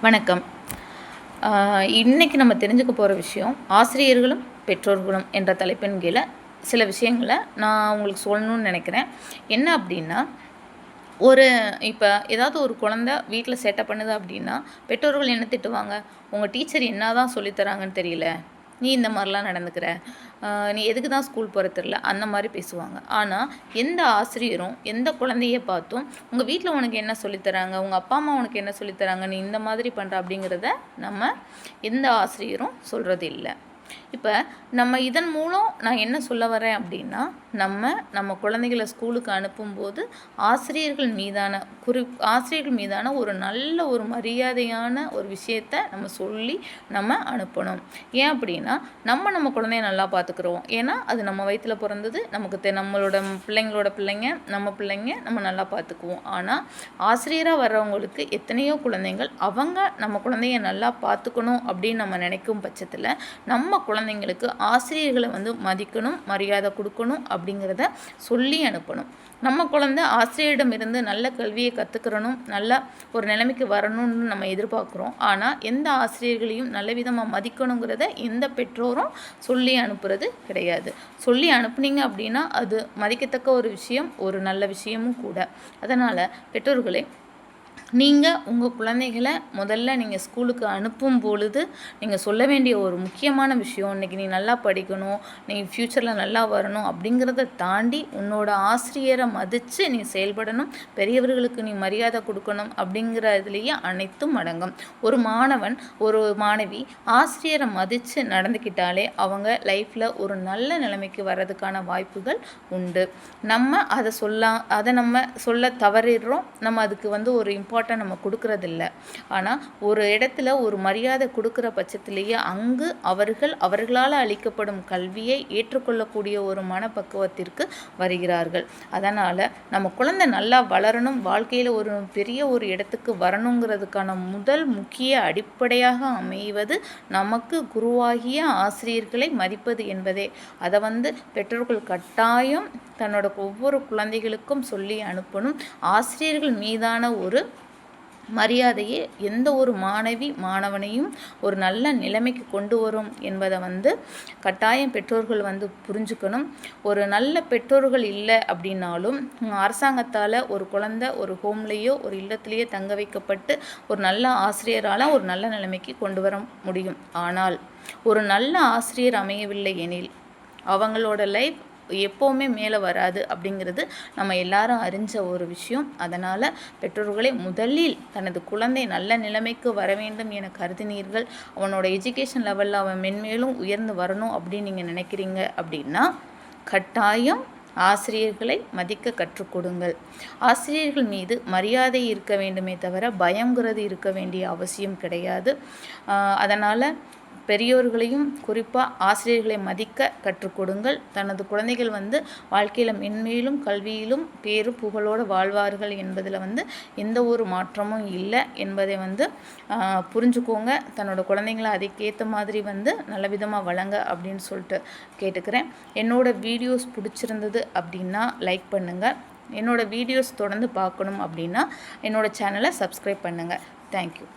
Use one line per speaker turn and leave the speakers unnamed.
வணக்கம். இன்னைக்கு நம்ம தெரிஞ்சுக்க போகிற விஷயம் ஆசிரியர்களும் பெற்றோர்களும் என்ற தலைப்பின் கீழே சில விஷயங்களை நான் உங்களுக்கு சொல்லணும்னு நினைக்கிறேன். என்ன அப்படின்னா, இப்போ ஏதாவது ஒரு குழந்தை வீட்டில் சேட்டை பண்ணுது அப்படின்னா பெற்றோர்கள் என்ன திட்டுவாங்க? உங்கள் டீச்சர் என்ன தான் சொல்லித்தராங்கன்னு தெரியல, நீ இந்த மாதிரிலாம் நடந்துக்கிற, நீ எதுக்கு தான் ஸ்கூல் போகிற தெரில, அந்த மாதிரி பேசுவாங்க. ஆனால் எந்த ஆசிரியரும் எந்த குழந்தைய பார்த்தும் உங்கள் வீட்டில் உனக்கு என்ன சொல்லித்தராங்க, உங்கள் அப்பா அம்மா உனக்கு என்ன சொல்லித்தராங்க, நீ இந்த மாதிரி பண்ணுற அப்படிங்கிறத நம்ம எந்த ஆசிரியரும் சொல்கிறது இல்லை. இப்போ நம்ம இதன் மூலம் நான் என்ன சொல்ல வரேன் அப்படின்னா, நம்ம குழந்தைகளை ஸ்கூலுக்கு அனுப்பும்போது ஆசிரியர்கள் மீதான ஒரு நல்ல ஒரு மரியாதையான ஒரு விஷயத்தை நம்ம சொல்லி நம்ம அனுப்பணும். ஏன் அப்படின்னா, நம்ம குழந்தைய நல்லா பார்த்துக்குறோம். ஏன்னா அது நம்ம வயிற்றில் பிறந்தது, நமக்கு நம்மளோட பிள்ளைங்க நம்ம நல்லா பார்த்துக்குவோம். ஆனால் ஆசிரியராக வர்றவங்களுக்கு எத்தனையோ குழந்தைகள் அவங்க நம்ம குழந்தைய நல்லா பார்த்துக்கணும் அப்படின்னு நம்ம நினைக்கும் பட்சத்தில் நம்ம குழந்தைங்களுக்கு ஆசிரியர்களை மதிக்கணும், மரியாதை கொடுக்கணும் அப்படிங்கிறத சொல்லி அனுப்பணும். நம்ம குழந்தை ஆசிரியரிடமிருந்து நல்ல கல்வியை கற்றுக்கிறணும், நல்ல ஒரு நிலைமைக்கு வரணும்னு நம்ம எதிர்பார்க்குறோம். ஆனால் எந்த ஆசிரியர்களையும் நல்ல விதமாக மதிக்கணுங்கிறத எந்த பெற்றோரும் சொல்லி அனுப்புறது கிடையாது. சொல்லி அனுப்புனீங்க அப்படின்னா அது மதிக்கத்தக்க ஒரு விஷயம், ஒரு நல்ல விஷயமும் கூட. அதனால் பெற்றோர்களே, நீங்கள் உங்கள் குழந்தைகளை முதல்ல நீங்கள் ஸ்கூலுக்கு அனுப்பும் பொழுது நீங்கள் சொல்ல வேண்டிய ஒரு முக்கியமான விஷயம், இன்றைக்கி நீ நல்லா படிக்கணும், நீ ஃப்யூச்சரில் நல்லா வரணும் அப்படிங்கிறத தாண்டி உன்னோட ஆசிரியரை மதித்து நீ செயல்படணும், பெரியவர்களுக்கு நீ மரியாதை கொடுக்கணும் அப்படிங்கிறதுலேயே அனைத்தும் அடங்கும். ஒரு மாணவன் ஒரு மாணவி ஆசிரியரை மதித்து நடந்துக்கிட்டாலே அவங்க லைஃப்பில் ஒரு நல்ல நிலைமைக்கு வர்றதுக்கான வாய்ப்புகள் உண்டு. அதை நம்ம சொல்ல தவறிடுறோம். நம்ம அதுக்கு ஒரு இம்பார்ட்டன்ட் நம்ம கொடுக்கறதில்ல. ஆனால் ஒரு இடத்துல ஒரு மரியாதை கொடுக்குற பட்சத்திலேயே அங்கு அவர்களால் அளிக்கப்படும் கல்வியை ஏற்றுக்கொள்ளக்கூடிய ஒரு மனப்பக்குவத்திற்கு வருகிறார்கள். அதனால் நம்ம குழந்தை நல்லா வளரணும், வாழ்க்கையில் ஒரு பெரிய ஒரு இடத்துக்கு வரணுங்கிறதுக்கான முதல் முக்கிய அடிப்படையாக அமைவது நமக்கு குருவாகிய ஆசிரியர்களை மதிப்பது என்பதே. அதை பெற்றோர்கள் கட்டாயம் தன்னோட ஒவ்வொரு குழந்தைகளுக்கும் சொல்லி அனுப்பணும். ஆசிரியர்கள் மீதான ஒரு மரியாதையே எந்த ஒரு மாணவனையும் ஒரு நல்ல நிலைமைக்கு கொண்டு வரும் என்பதை கட்டாயம் பெற்றோர்கள் புரிஞ்சுக்கணும். ஒரு நல்ல பெற்றோர்கள் இல்லை அப்படின்னாலும் அரசாங்கத்தால் ஒரு குழந்தை ஒரு ஹோம்லேயோ ஒரு இல்லத்திலேயோ தங்க வைக்கப்பட்டு ஒரு நல்ல ஆசிரியரால் ஒரு நல்ல நிலைமைக்கு கொண்டு வர முடியும். ஆனால் ஒரு நல்ல ஆசிரியர் அமையவில்லை எனில் அவங்களோட லைஃப் எப்போவுமே மேலே வராது அப்படிங்கிறது நம்ம எல்லாரும் அறிஞ்ச ஒரு விஷயம். அதனால் பெற்றோர்களே, முதலில் தனது குழந்தை நல்ல நிலைமைக்கு வர வேண்டும் என கருதினீர்கள், அவனோட எஜுகேஷன் லெவலில் அவன் மென்மேலும் உயர்ந்து வரணும் அப்படின்னு நீங்கள் நினைக்கிறீங்க அப்படின்னா கட்டாயம் ஆசிரியர்களை மதிக்க கற்றுக் கொடுங்கள். ஆசிரியர்கள் மீது மரியாதை இருக்க வேண்டுமே தவிர பயங்கிறது இருக்க வேண்டிய அவசியம் கிடையாது. அதனால் பெரியோர்களையும் குறிப்பாக ஆசிரியர்களை மதிக்க கற்றுக் கொடுங்கள். தனது குழந்தைகள் வாழ்க்கையில் மென்மேலும் கல்வியிலும் பேரு புகழோடு வாழ்வார்கள் என்பதில் எந்த ஒரு மாற்றமும் இல்லை என்பதை புரிஞ்சுக்கோங்க. தன்னோட குழந்தைங்களை அதுக்கேற்ற மாதிரி நல்ல விதமாக வழங்க அப்படின்னு சொல்லிட்டு கேட்டுக்கிறேன். என்னோடய வீடியோஸ் பிடிச்சிருந்தது அப்படின்னா லைக் பண்ணுங்கள். என்னோடய வீடியோஸ் தொடர்ந்து பார்க்கணும் அப்படின்னா என்னோடய சேனலை சப்ஸ்கிரைப் பண்ணுங்கள். தேங்க்யூ.